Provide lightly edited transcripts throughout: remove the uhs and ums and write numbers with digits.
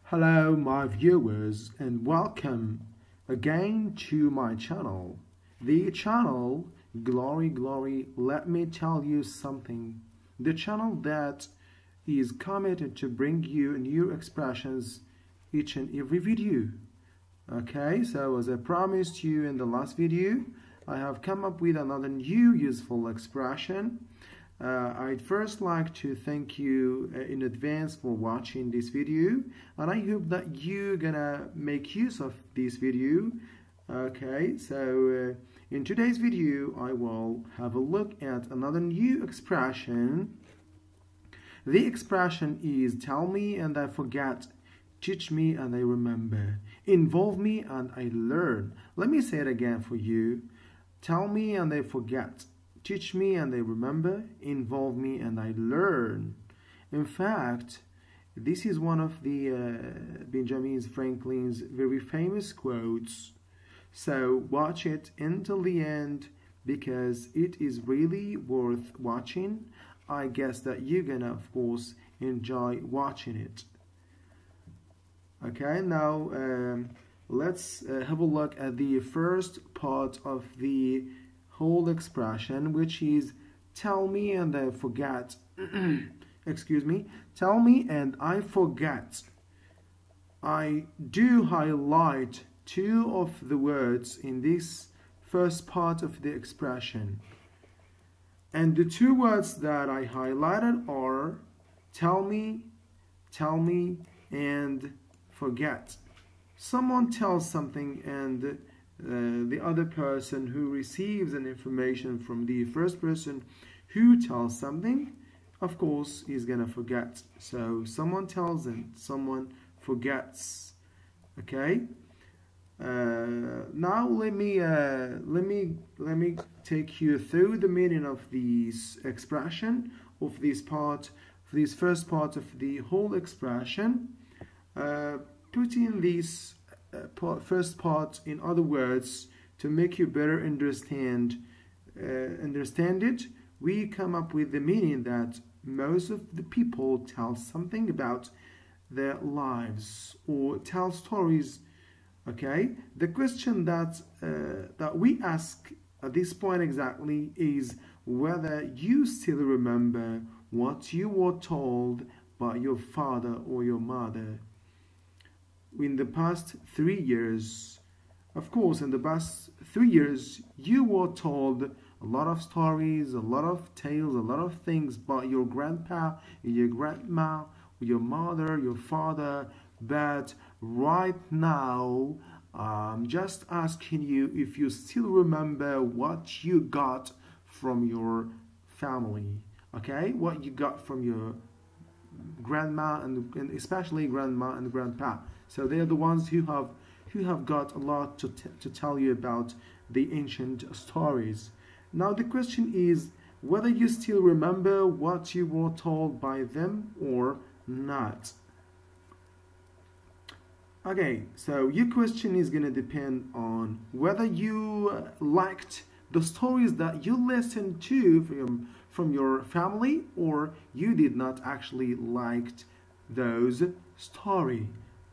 Hello my viewers and welcome again to my channel. The channel Glory, let me tell you something. The channel that is committed to bring you new expressions each and every video. Okay, so as I promised you in the last video, I have come up with another new useful expression. I'd first like to thank you in advance for watching this video, and I hope that you're gonna make use of this video. Okay, so in today's video I will have a look at another new expression. The expression is tell me and I forget, teach me and I remember, involve me and I learn. Let me say it again for you. Tell me and I forget, teach me and I remember, involve me and I learn. In fact, this is one of the Benjamin Franklin's very famous quotes. So watch it until the end because it is really worth watching. I guess that you're gonna, of course, enjoy watching it. Okay, now let's have a look at the first part of the whole expression, which is tell me and I forget. Excuse me. Tell me and I forget. I do highlight two of the words in this first part of the expression. And the two words that I highlighted are tell me, and forget. Someone tells something and the other person who receives an information from the first person who tells something, of course, is gonna forget. So someone tells and someone forgets. Okay. Now let me take you through the meaning of this expression, of this first part of the whole expression. Putting this first part in other words to make you better understand it, we come up with the meaning that most of the people tell something about their lives or tell stories. Okay, the question that we ask at this point exactly is whether you still remember what you were told by your father or your mother in the past 3 years. Of course, in the past 3 years, you were told a lot of stories, a lot of tales, a lot of things by your grandpa, your grandma, your mother, your father. But right now, I'm just asking you if you still remember what you got from your family. Okay, what you got from your grandma and especially grandma and grandpa. So they're the ones who have got a lot to tell you about the ancient stories. Now the question is whether you still remember what you were told by them or not. Okay, so your question is going to depend on whether you liked the stories that you listened to from your family or you did not actually liked those stories.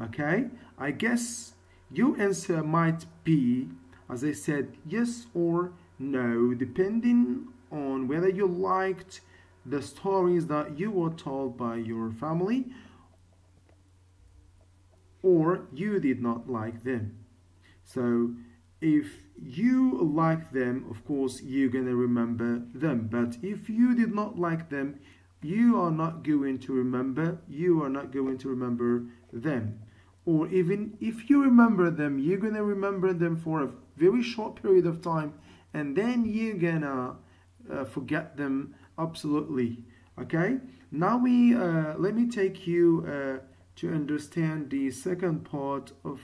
Okay, I guess your answer might be, as I said, yes or no, depending on whether you liked the stories that you were told by your family or you did not like them. So if you like them, of course you're gonna remember them, but if you did not like them, you are not going to remember them. Or even if you remember them, you're gonna remember them for a very short period of time and then you're gonna forget them absolutely. Okay, now let me take you to understand the second part of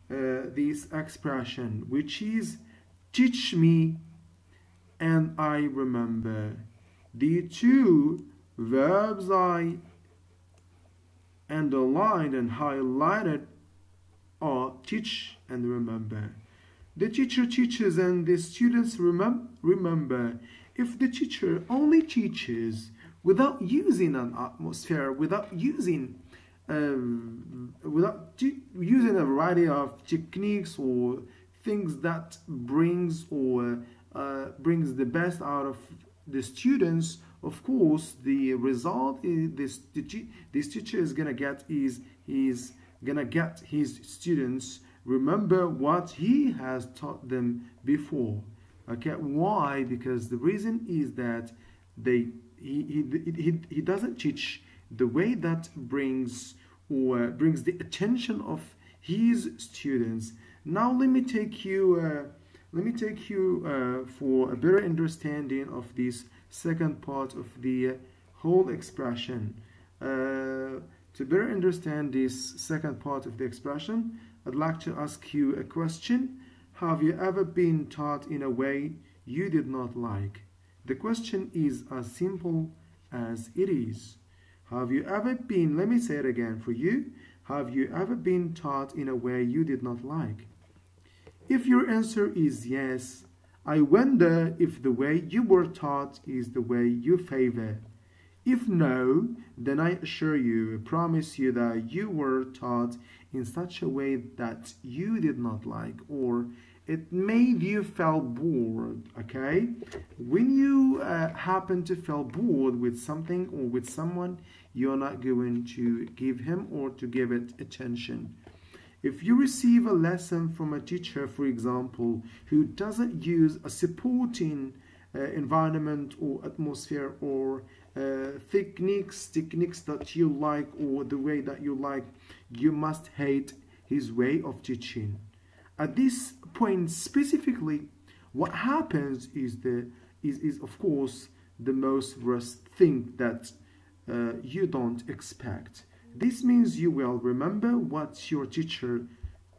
this expression, which is teach me and I remember. The two verbs I underlined and highlighted are teach and remember. The teacher teaches and the students remember. If the teacher only teaches without using an atmosphere, without using without using a variety of techniques or things that brings the best out of the students. Of course, the result is this teacher is gonna get is gonna get his students remember what he has taught them before. Okay, why? Because the reason is that he doesn't teach the way that brings the attention of his students. Now let me take you for a better understanding of this second part of the whole expression. To better understand this second part of the expression, I'd like to ask you a question. Have you ever been taught in a way you did not like? The question is as simple as it is. Have you ever been, let me say it again for you, have you ever been taught in a way you did not like? If your answer is yes, I wonder if the way you were taught is the way you favor. If no, then I assure you, I promise you that you were taught in such a way that you did not like, or it made you feel bored, okay? When you happen to feel bored with something or with someone, you're not going to give him or to give it attention. If you receive a lesson from a teacher, for example, who doesn't use a supporting environment or atmosphere or techniques that you like or the way that you like, you must hate his way of teaching. At this point specifically, what happens is of course the most worst thing that you don't expect. This means you will remember what your teacher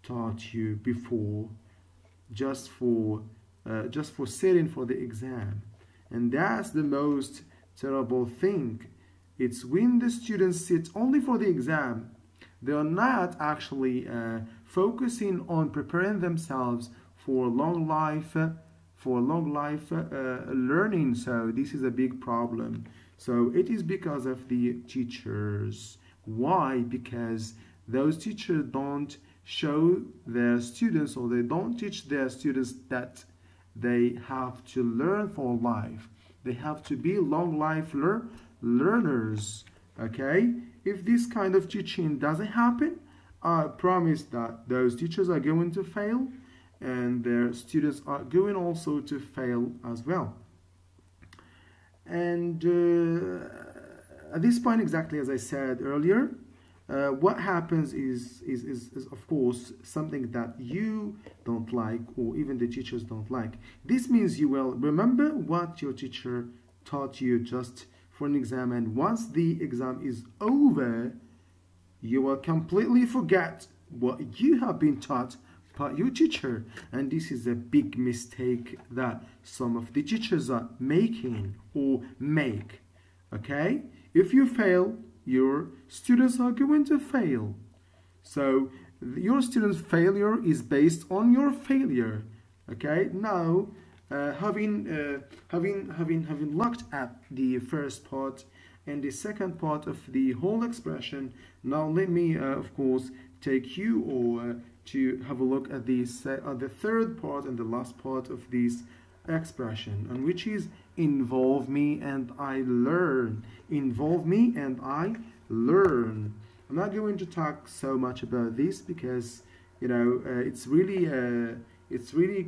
taught you before, just for sitting for the exam, and that's the most terrible thing. It's when the students sit only for the exam. They are not actually focusing on preparing themselves for long life learning. So this is a big problem. So it is because of the teachers. Why? Because those teachers don't show their students, or they don't teach their students that they have to learn for life. They have to be long life learners. Okay? If this kind of teaching doesn't happen, I promise that those teachers are going to fail, and their students are going also to fail as well. And at this point, exactly as I said earlier, what happens is of course something that you don't like, or even the teachers don't like. This means you will remember what your teacher taught you just for an exam, and once the exam is over, you will completely forget what you have been taught by your teacher. And this is a big mistake that some of the teachers are making or make. Okay? If you fail, your students are going to fail. So your students' failure is based on your failure. Okay? Now, having looked at the first part and the second part of the whole expression, now let me, of course, take you to have a look at the third part and the last part of this expression, and which is involve me and I learn. Involve me and I learn. I'm not going to talk so much about this because it's really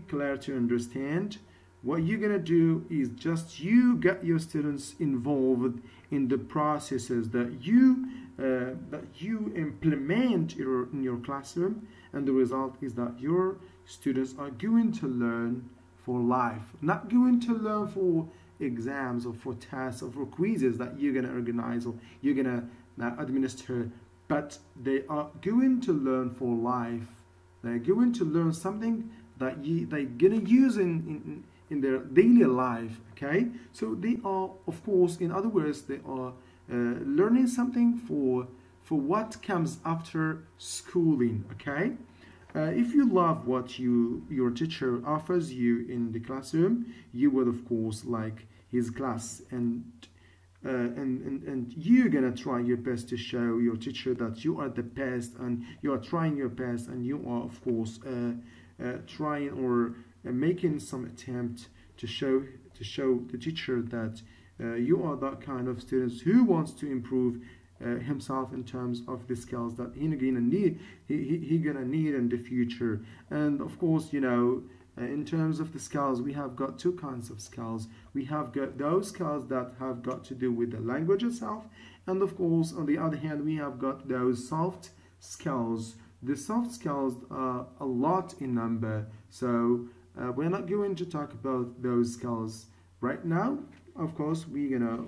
clear to understand. What you're gonna do is just you get your students involved in the processes that you implement in your classroom, and the result is that your students are going to learn for life, not going to learn for exams or for tests or for quizzes that you're gonna organize or you're gonna administer, but they are going to learn for life. They're going to learn something that they're gonna use in their daily life. Okay, so they are, of course, in other words, they are learning something for what comes after schooling. Okay, if you love what your teacher offers you in the classroom, you will of course like his class, and and you're gonna try your best to show your teacher that you are the best, and you are trying your best, and you are of course trying or making some attempt to show the teacher that you are that kind of students who wants to improve himself in terms of the skills that he gonna need in the future. And of course, you know, in terms of the skills, we have got two kinds of skills. We have got those skills that have got to do with the language itself, and of course, on the other hand, we have got those soft skills. The soft skills are a lot in number, so we're not going to talk about those skills right now. Of course, we're gonna,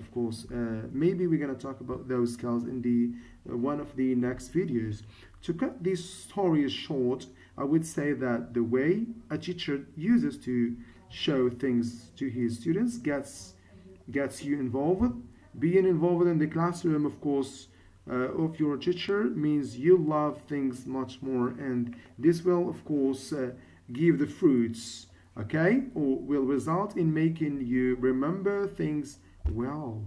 maybe we're gonna talk about those skills in the one of the next videos. To cut this story short, I would say that the way a teacher uses to show things to his students gets you involved. Being involved in the classroom, of course, of your teacher means you love things much more, and this will, of course, give the fruits, okay, or will result in making you remember things well.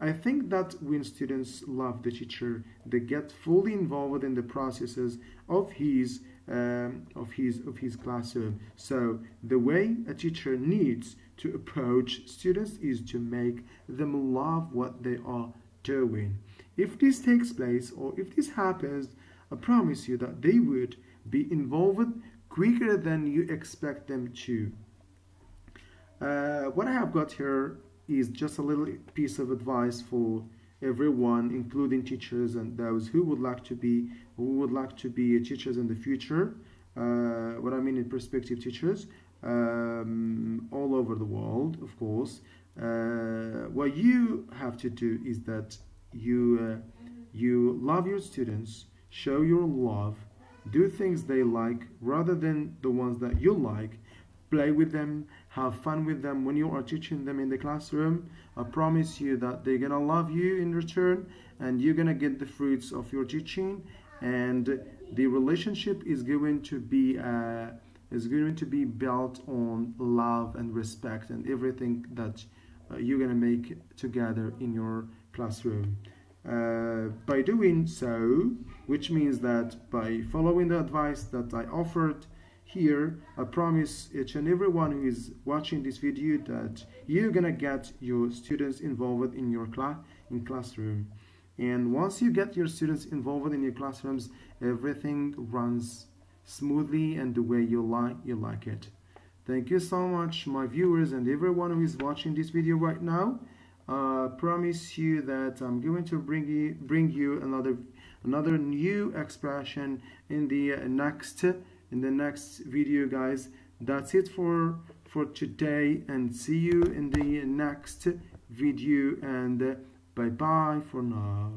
I think that when students love the teacher, they get fully involved in the processes of his classroom. So the way a teacher needs to approach students is to make them love what they are doing. If this takes place, or if this happens, I promise you that they would be involved quicker than you expect them to. What I have got here is just a little piece of advice for everyone, including teachers and those who would like to be teachers in the future. What I mean in prospective teachers all over the world, of course. What you have to do is that you love your students, show your love, do things they like rather than the ones that you like. Play with them, have fun with them when you are teaching them in the classroom. I promise you that they're gonna love you in return, and you're gonna get the fruits of your teaching, and the relationship is going to be built on love and respect and everything that you're gonna make together in your classroom. By doing so, which means that by following the advice that I offered here, I promise each and everyone who is watching this video that you're gonna get your students involved in your classroom. And once you get your students involved in your classrooms, everything runs smoothly and the way you like it. Thank you so much, my viewers and everyone who is watching this video right now. I promise you that I'm going to bring you another new expression in the next video, guys. That's it for today, and see you in the next video, and bye bye for now.